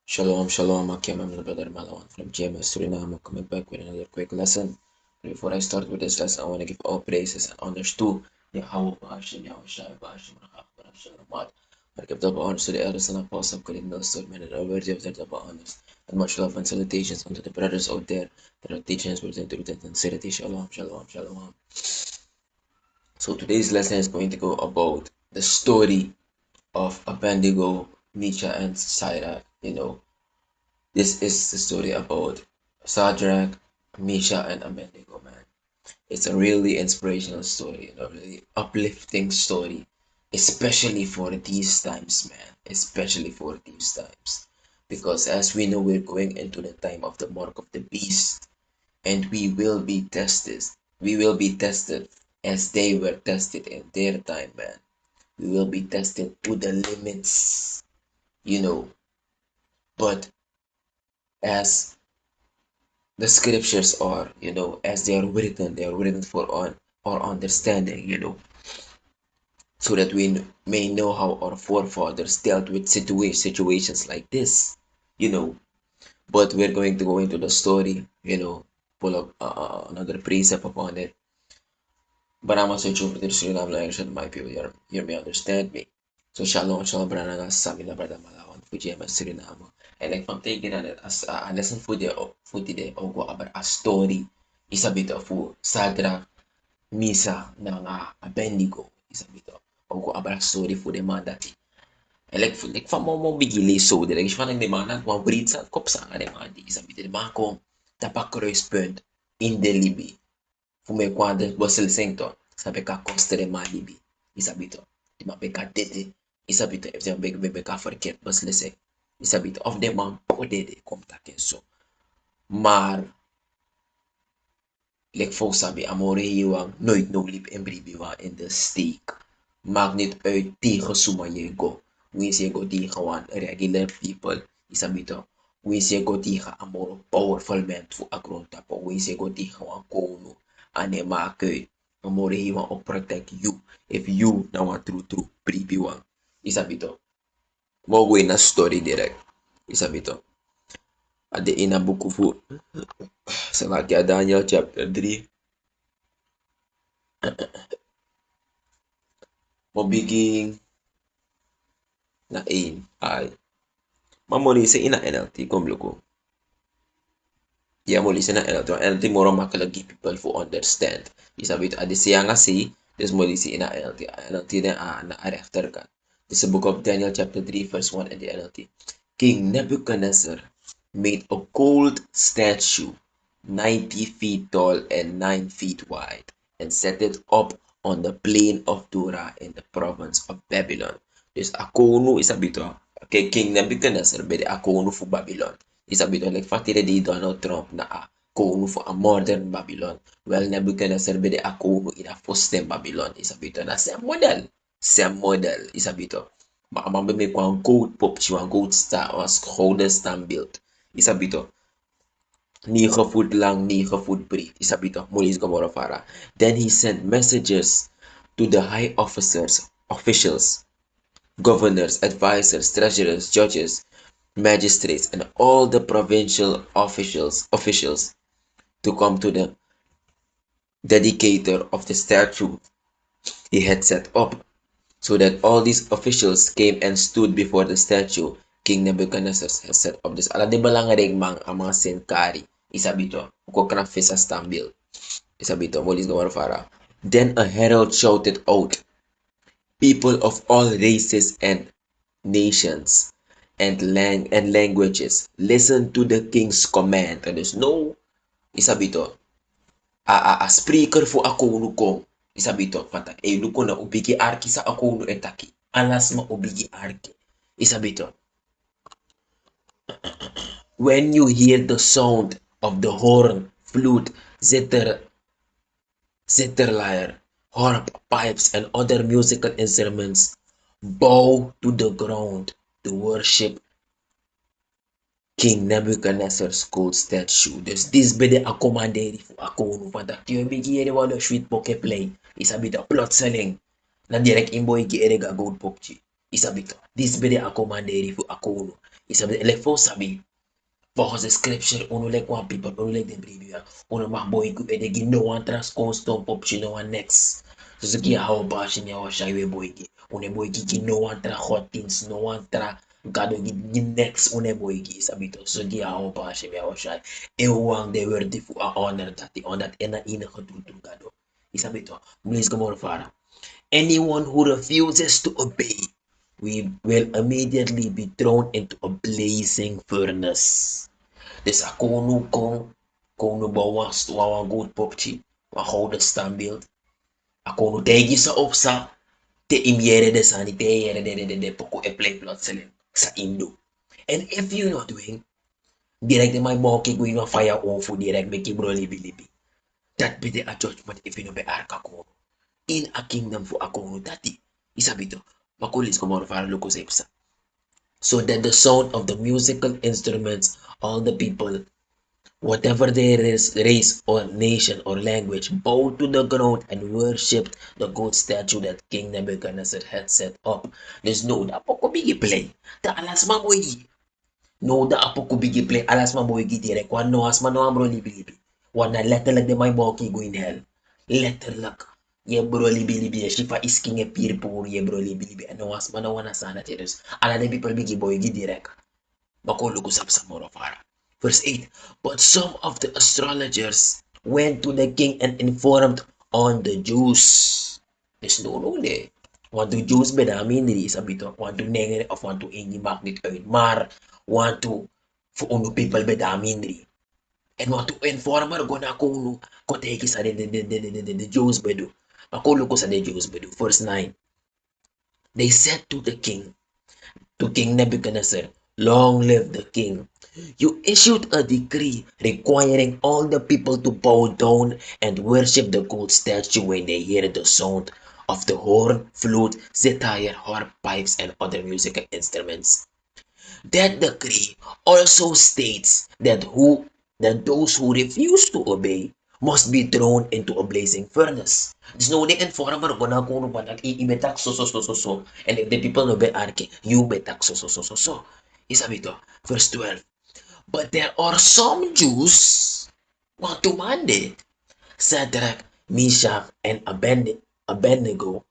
Shalom, shalom, Akim. I'm the brother Malawan from GMS Suriname, coming back with another quick lesson. But before I start with this lesson, I want to give all praises and honors to Yahweh Bashim, Yahweh Shai Bashim, Rahman Shalamat. I give double honors to the elders and apostles, calling those so many that are worthy of their double honors. And much love and salutations unto the brothers out there that are teaching us with truth and sincerity. Shalom, shalom, shalom. So today's lesson is going to go about the story of Abednego, Misha, and Syra. This is the story about Shadrach, Misha, and Abednego, man. It's a really inspirational story, really uplifting story, especially for these times, man. Especially for these times. Because as we know, we're going into the time of the mark of the beast, and we will be tested. We will be tested as they were tested in their time, man. We will be tested to the limits, you know. But as the scriptures are, as they are written for on our understanding, so that we may know how our forefathers dealt with situations like this, you know. But we're going to go into the story, pull up another precept upon it. But I'm also true for the Suriname language and my people hear me, understand me. So shalom, shalom, brother, sami na brother malawan, fujema Suriname. And like from taking on it as a lesson for today, o go about a story, is a bit of Sadra, Misa, na Abednego, is a bit of o go about a story for the man that and like from mo bigili so de like fan de man kwa breed sa kop sa de man di is a bit de man ko tapak correspond in the libi fume quando você sento sabe que a costa de malibi isabito di mapeka dede isabito if they big bebe ka forget você se isabito of the man podede kom ta kenso maar like volk sabi amore hiwang nooit no lip en bribiwa in de steek maakt niet uit tegen suma jego wins jego tegen one regular people isabito wins jego tegen amoro powerful man fu agronta po wins jego tegen one kono ane maakt uit amore hiwang op protect you if you na one true bribiwa isabito mo na story direct isabito ade ina buku fu sa Daniel chapter 3 mabiging na aim ay mamuli sa ina NLT kumluko. Ya muli sa na NLT moro makalagi people for understand. Isabit adi siya nga si des muli si ina NLT na arefter ka. This is the book of Daniel chapter 3 verse 1 in the NLT. King Nebuchadnezzar made a gold statue 90 feet tall and 9 feet wide and set it up on the plain of Dura in the province of Babylon. Dus akono isabito kay King Nebuchadnezzar bede akono fu Babylon. Isabito like fatire di Donald Trump na akono fu a modern Babylon. Well Nebuchadnezzar bede akono ina fosten Babylon. Isabito na same model isabito. Mambe me kwa gold pop chiwa gold star was gouden standbeeld. Isabito 9 foot lang, 9 foot breed. Isabito, mulis Gomorrah. Then he sent messages to the high officials, governors, advisors, treasurers, judges, magistrates, and all the provincial officials to come to the dedicator of the statue he had set up, so that all these officials came and stood before the statue King Nebuchadnezzar has set up. This ala di ba lang mang ang mga senkari isabito ko kana fisa stambil isabito molis Gomorrah. Then a herald shouted out, people of all races and nations and languages, listen to the king's command. And there's no isabito a speaker fu ako kong isabito fata luko na ubigi arki sa ako etaki alas ma ubigi arki isabito when you hear the sound of the horn, flute, zither, harp, pipes, and other musical instruments, bow to the ground to worship King Nebuchadnezzar's gold statue. Dus this bede a commanderi fu ako no fata. Tiyo bigi ere walo sweet poke play. Isabito plotseling. Na direct imboy gi ere ga gold pokchi. Isabito. This bede a commanderi fu ako no. Isabi, like for sabi, volgens de scripture, uno like one people, uno like the Biblia, uno mag boy ku ede gi no one trans constant pop no one next. So ze ki hou bash mi awa shai we boy gi, une boy gi no one tra hot things, no one tra gado gi next une boy gi sabi to. So ki hou bash mi awa shai. Ewang de word di fu a honor dat on dat ena ina gedoen gado. Isabi to, please come on fara. Anyone who refuses to obey we will immediately be thrown into a blazing furnace. Dus kono bawas wawa good popchi, wa gouden standbeeld. Akono tegi sa opsa, te imiere de sani, te yere de poko e play plotseling sa Indo. And if you're not doing, direct in my moki going on fire off direct make bro libi libi. That be the a judgment if you know be arka kono. In a kingdom for akono tati. Isabito, makulis ko mo fara luko sa ipsa. So that the sound of the musical instruments, all the people, whatever their race or nation or language, bowed to the ground and worshipped the gold statue that King Nebuchadnezzar had set up. There's no da poko bigi play. Da alas mamoy. No da apo ko bigi play alas mamoy direct. One no as mano amro libi libi. One na letter like the my moki go in hell. Letter like ye bro libi libi ye shifa isking a peer poor ye bro libi libi. And no as mano wana sana teres. Ala de people bigi boy direct. Makulugusap sa Morofara. Verse 8. But some of the astrologers went to the king and informed on the Jews. Dus no de. Want to Jews bedamin diri sabi to. Want to nengere of want to ingi magnet uit. Maar want to for uno people bedamin diri. And want to inform her gona kuno koteki sa the Jews bedu. Makuluko sa the Jews bedu. Verse 9. They said to King Nebuchadnezzar, long live the king. You issued a decree requiring all the people to bow down and worship the gold statue when they hear the sound of the horn, flute, zither, harp, pipes, and other musical instruments. That decree also states that those who refuse to obey must be thrown into a blazing furnace. There's no need informer gonna kuno ba ibetak so. And if the people no be arke, you betak so. Isabi to, verse 12. But there are some Jews want to mande Shadrach, Meshach, and Abednego,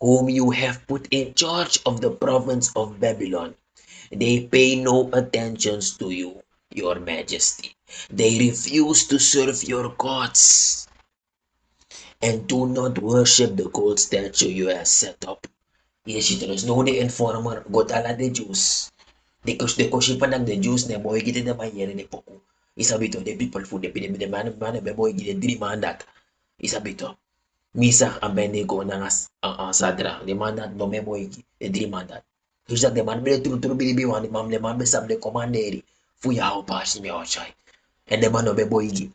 whom you have put in charge of the province of Babylon. They pay no attention to you, your majesty. They refuse to serve your gods and do not worship the gold statue you have set up. Yes, it is no the informer, godala de Jews. De koshipan ng the Jews na boy gite na mayere ni poku. Isabi to, the people food, the man be boy gite diri mandat. Isabi to, Misa ang Abednego na nga sadra, the mandat no me boy gite diri mandat. Hujak de man bile turu bilibiwan ni mam le man be sab de komanderi. Fuya o pas ni ochai. And the man no be boy gi.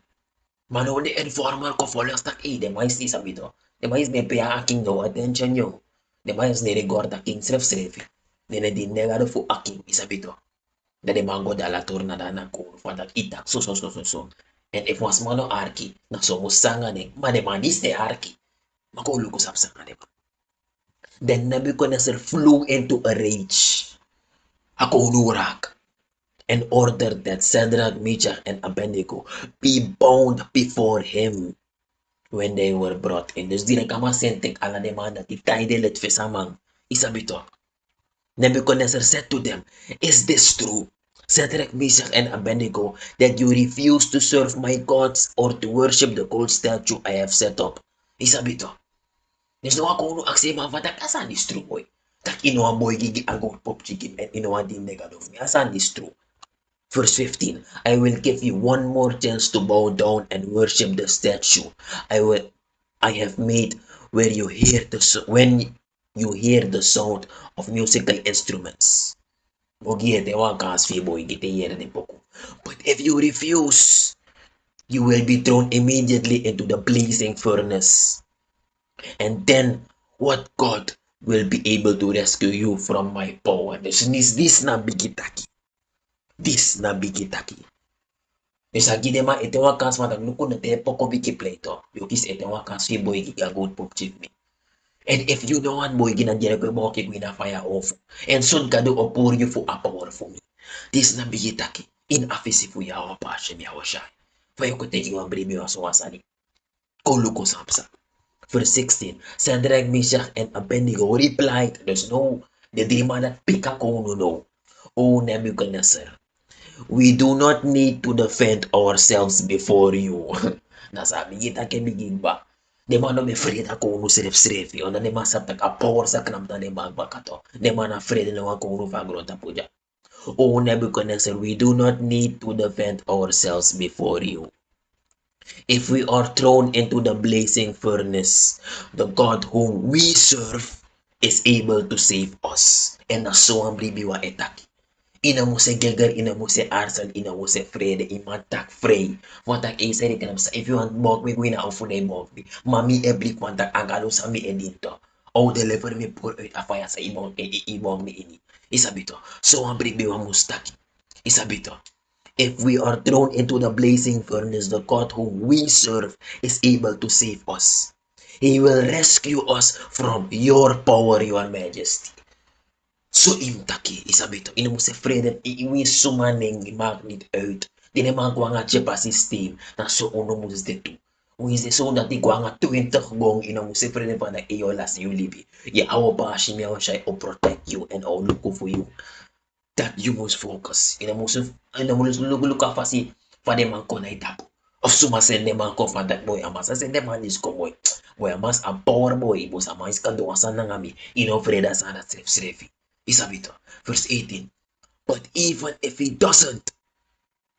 Mano ni informal ko follows tak de mais si sabi to. De mais me pe aking no attention yo. De mais ni regorda king sref. Nene din negado fu aking isabi to. De mango dala turna dana ko fadak itak so. And if was mano arki na so musanga ne mane manis de arki. Makulo ko sapsanga de. Then Nebuchadnezzar flew into a rage. Ako unurak and ordered that Shadrach, Meshach, and Abednego be bound before him when they were brought in. Dus direct kama sentek ala demanda ti taide let fesamang isabito. Nebuchadnezzar said to them, is this true, Shadrach, Meshach, and Abednego, that you refuse to serve my gods or to worship the gold statue I have set up? Isabito. Dus no ako uno aksema vadak asan is true boy. Tak inuwa boy gigi agong pop chicken and inuwa din negadov me. Asan is true. Verse 15, I will give you one more chance to bow down and worship the statue I have made where you hear when you hear the sound of musical instruments. But if you refuse, you will be thrown immediately into the blazing furnace. And then what God will be able to rescue you from my power? This na bigitaki. This na bigitaki. Sa ginema ite wakas matag lukon na te poko biki pleto. Yukis ite wakas fi boy gigagot pop chief me. And if you know one boy ginadira ko mo ki na fire off. And soon ka do opur you for a powerful me. This na bigitaki. In afisi fu ya Hashem Yahushai. For you could take you and bring me also wasani. Go look us up. Verse 16. Shadrach, Meshach, and Abednego replied, there's no, the demon that pick a no. O Nebuchadnezzar, we do not need to defend ourselves before you. Nasabi kita kebigin ba? Di man na afraid ako no sirip-siripi. O na di man sa power sa kramta ni magbaka to. Di man afraid na ako no fagro tapo dyan. O Nebuchadnezzar, we do not need to defend ourselves before you. If we are thrown into the blazing furnace, the God whom we serve is able to save us. And na so ang bibiwa etaki. Ina mo se gegar, ina mo se arsal, ina mo se frede, imantak frey. Wantak isa rin kanam sa, if you want mog me, wina ang funay mog me. Mami eblik wantak agalo sa mi edinto. O deliver me pour uit afaya sa imong me ini. Isabito. So ang bibiwa mustaki. Isabito. If we are thrown into the blazing furnace, the God whom we serve is able to save us. He will rescue us from your power, your majesty. So imtaki, isabito, ino mo se freden, iiwi sumaning magnet uit. Di naman ko nga chepa system na so uno mo se tu. Uise so dati ko nga 20 gong ino mo se freden pa na iyo las you libi. Ya awo pa shimya siya o protect you and all look for you. That you must focus. Ina mo look fa si fa de man ko na itapo. Of sumasen de man ko fa that boy amasa sen de man is ko boy. Boy amas a power boy bos amas ka do asan na ngami. Ino freda sana srefi. Isabito. Verse 18. But even if he doesn't,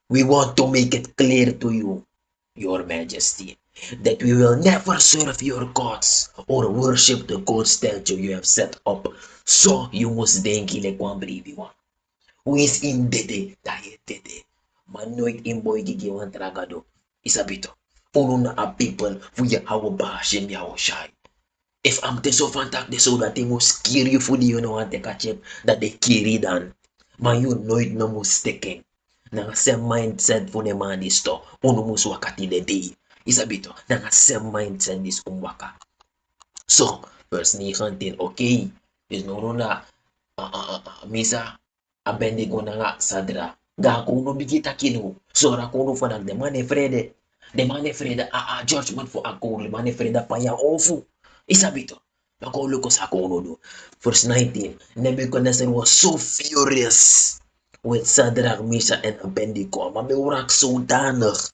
we want to make it clear to you, your majesty, that we will never serve your gods or worship the gold statue you have set up. So you must denki le kwambribiwa. Who is in dede, tayo dede. Manoit imboy gigiwan tragado. Isabito. Uno na a people, we are Hashem Yahushai. If I'm so fantastic, so that they must kill you for the you know and take a chip that they carry down. Man, you know it no mistaken. Nang same mindset for the man is to. Uno mus wakati the day. Isabito. Nang same mindset is umwaka. So, verse 19, okay. Is no na misa Abednego na nga sadra. Gaku no bigita kinu. Sora kuno fa nag demane frede. Demane frede judgment for ako. Demane frede pa ya ofu. Isabito. Makulo ko sa kuno do. Verse 19. Nebuchadnezzar was so furious with Shadrach, Meshach, and Abednego. Mabiurak so danig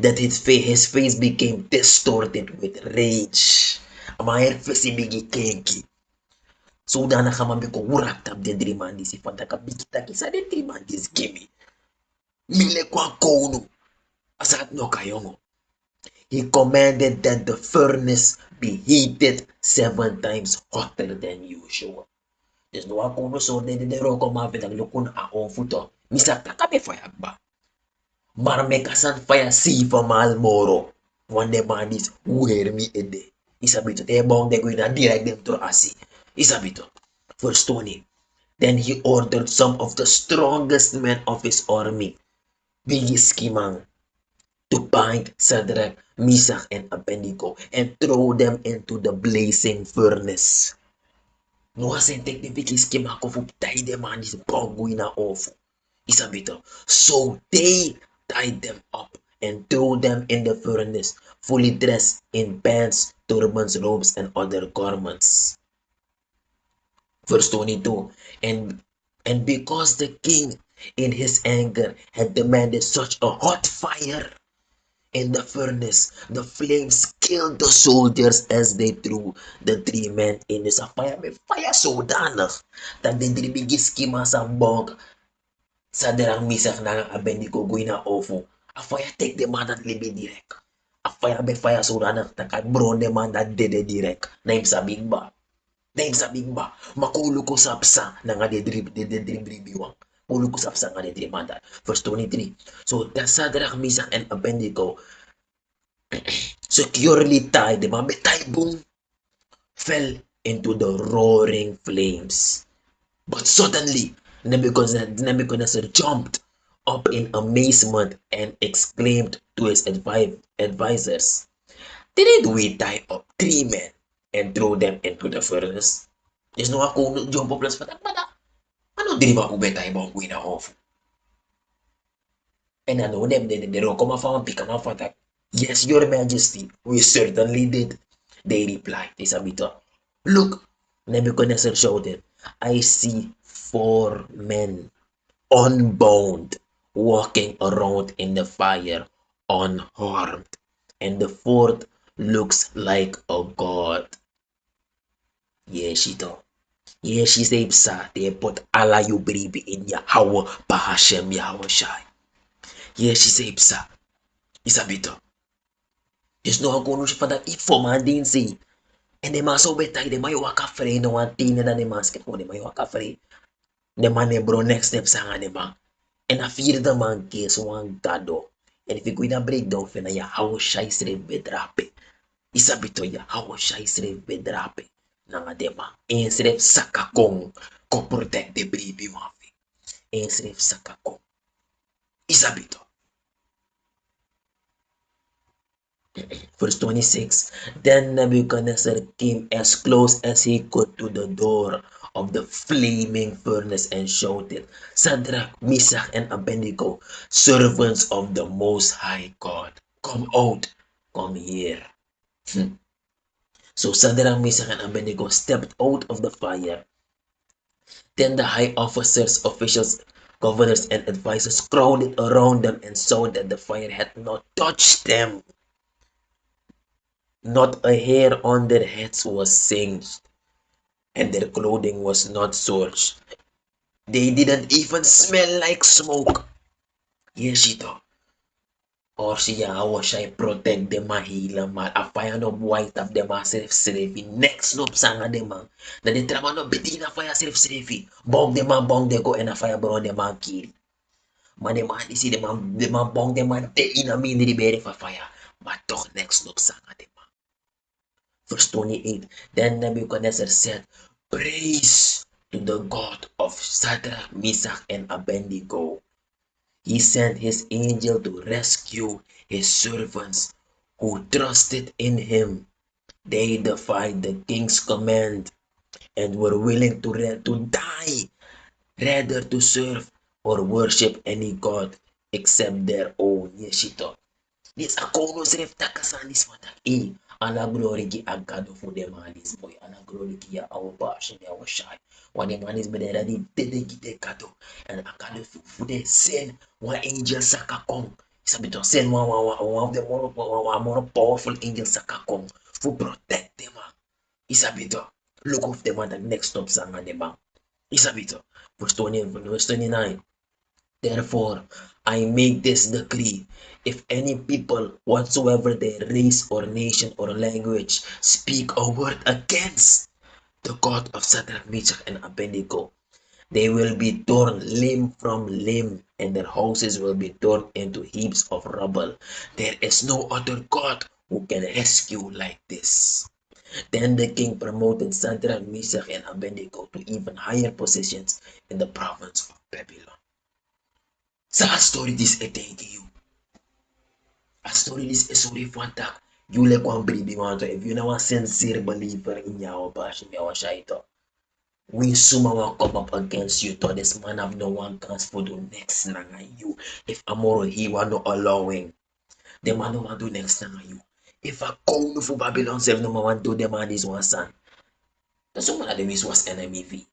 that his face became distorted with rage. Amaher face bigi kenki. So dana kama ko urak tab de drimandi si fanta ka bigita ki sa de drimandi gimi. Mile kwa kono. Asat no kayongo. He commanded that the furnace be heated 7 times hotter than usual. There's no ako so de roko mafit ang lukun ako futo. Misakta kami fire ba? Marme kasan fire si fa malmoro. One de bandis wear me ede. Isabito te bong de guina direct them to asi. Isabito. Verse 20. Then he ordered some of the strongest men of his army, Bigiskimang, to bind Shadrach, Meshach, and Abednego and throw them into the blazing furnace. No hasn't take the Bigiskimang ko tay them on this bongoy na ofo. Isabito. So they tied them up and threw them in the furnace, fully dressed in pants, turbans, robes, and other garments. Verse 22. And because the king in his anger had demanded such a hot fire in the furnace, the flames killed the soldiers as they threw the 3 men in the fire. May fire so danig that the dribigis kima sa bog sa derang misak na Abednego goy na ofo. A fire take the man at libi direct. A fire be fire so danig that bron the man that dede direct. Naim sa big ba. Dahil sabing ba, makulo ko sa apsa na nga dedribiwang. Kulo ko sa apsa nga dedrimanda. Verse 23. So, the Shadrach, Meshach, and Abednego securely tied, the mga boom, fell into the roaring flames. But suddenly, Nebuchadnezzar jumped up in amazement and exclaimed to his advisors, didn't we tie up 3 men and throw them into the furnace? There's no ako jump plus patak. Ano diri ba ko betay ba ko na off? And I know them, they don't come off and pick them off attack. Yes, your majesty, we certainly did. They replied, Isabito. Look, Nebuchadnezzar shouted, I see 4 men unbound walking around in the fire unharmed. And the fourth looks like a god. Yes, she do. Yes, she said, sir, they put Allah you baby in Yahweh, Bahashem Yahweh Shai. Yes, she said, sir, Isabito. There's no one going to for that if for man didn't say. And the man so better, the man you walk afraid, no one thing that the man skip on the man you walk afraid. The man bro next step sang the man. And I fear the man case one gado. And if you go in a breakdown, for ya how shy sreve bedrape. Isabito ya how shy sreve bedrape. Nanga de man. En sreve sakakong. Ko protect the baby wafi. En sreve sakakong. Isabito. Verse 26. Then Nebuchadnezzar came as close as he could to the door of the flaming furnace and shouted, Shadrach, Meshach, and Abednego, servants of the Most High God, come out, come here. So Shadrach, Meshach, and Abednego stepped out of the fire. Then the high officers, officials, governors, and advisors crowded around them and saw that the fire had not touched them. Not a hair on their heads was singed, and their clothing was not scorched. They didn't even smell like smoke. Yes, ito. Or siya siya protect them mahila mal. Afaya no white of them sirif-sirifi. Next no sanga them na di trama no bitina faya sirif-sirifi. Bong them bong de go and afaya bro them kiri. Man them isi them bong them te ina mini di bere fa fire. Matok next no sanga them. Verse 28. Then Nebuchadnezzar said, Praise to the God of Shadrach, Meshach, and Abednego. He sent his angel to rescue his servants who trusted in him. They defied the king's command and were willing to die rather to serve or worship any god except their own. Yes, this akono sref takasanis matak ala glory ki agado for the manis boy ala glory ki ya our bash and our shy when the manis bedera di tete kite kato and akado for the send one angel sakakong sabito send one of the more powerful angel sakakong for protect them isabito look of them at the next stop sang on the bank isabito verse 29. Therefore, I make this decree. If any people whatsoever their race or nation or language speak a word against the God of Shadrach, Meshach, and Abednego, they will be torn limb from limb, and their houses will be torn into heaps of rubble. There is no other God who can rescue like this. Then the king promoted Shadrach, Meshach, and Abednego to even higher positions in the province of Babylon. Sa story this e thank you. A story this is sorry for that. You like one baby want to if you know a sincere believer in Yahweh Bash in Yahweh Shaito. We suma will come up against you to this man have no one chance for the next nang you. If Amoro he want no allowing. The man no want do next nang you. If I come for Babylon self no man want do the man is one son. That's one of the ways was enemy V.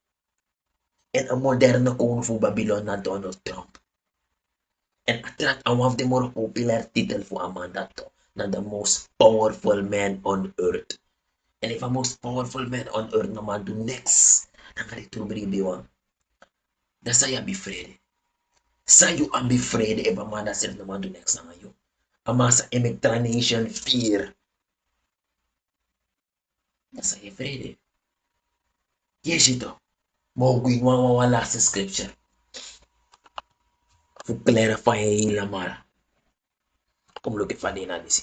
And a modern kung for Babylon na Donald Trump. And attract one of the more popular title for Amanda to na the most powerful man on earth. And if a most powerful man on earth naman do next nang ganito binibiwang, da saya be afraid. Sayo ang be afraid if Amanda self naman do next na ngayon. Ama sa emigranation fear. Da saya afraid. Yes ito. Mawagwin wala sa scripture. To clarify lamar. Kung look at Fadina disi.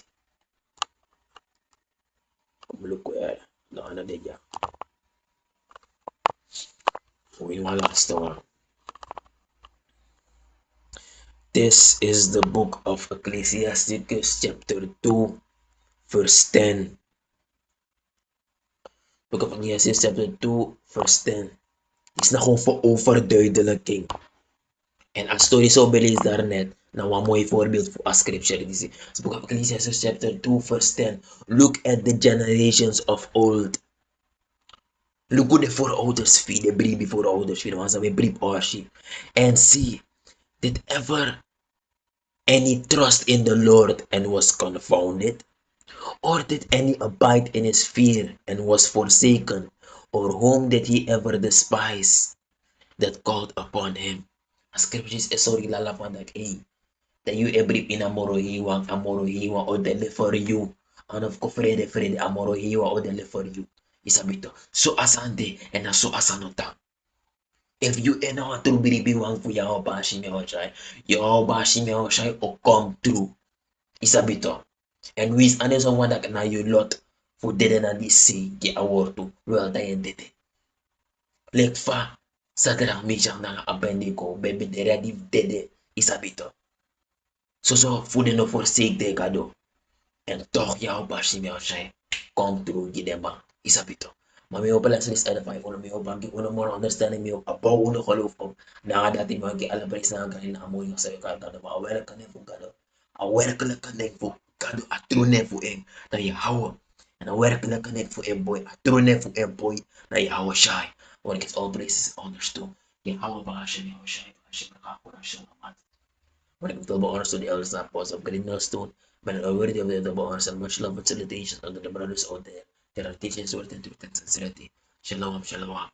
Look where no ano de ya. We want last one. This is the book of Ecclesiasticus chapter 2 verse 10. Book of Ecclesiasticus chapter 2 verse 10. Is na kung overduidelijk king. En als story zo belis daarnet, Nou, een mooi voorbeeld voor als scripture. Dit is het boek of Ecclesiastes chapter 2 verse 10. Look at the generations of old. Look hoe de voorouders vielen, de brief voorouders vielen, want ze hebben brief orship. And see, did ever any trust in the Lord and was confounded? Or did any abide in his fear and was forsaken? Or whom did he ever despise that called upon him? As scriptures is sorry lalapan that you every in amoro hiwang o deliver you. And of ko Frede amoro hiwa o deliver you. Isabito. So asante and so asanota. If you ain't want to be one for your bashing your shy or come through. Isabito. And we is another one that na you lot for dead and this say get award to well done did it. Like fa sa grang mi siyang nang abendi ko baby ready dede isabito. So for the no forsake de gado. En toch jouw bashi me zijn. Come through gidema isabito. Maar me op les is edify uno me op banki uno more understanding me op abou uno geloof op. Na dat die man ki alle prijs na kan na mo yung sa ka gado ma aware kan fu gado. Aware kan fu gado a true ne fu en na je hawo. En aware kan fu en boy a true ne fu en boy na je hawo shy. When it gets all praises understood. Je hawo bashi me shy bashi me ka pura shalom. When it comes to honors to the elders and apostles of Green Millstone, men are worthy of the double honors and much love and salutations unto the brothers out there. There are teachings worth into sincerity. Shalom, shalom.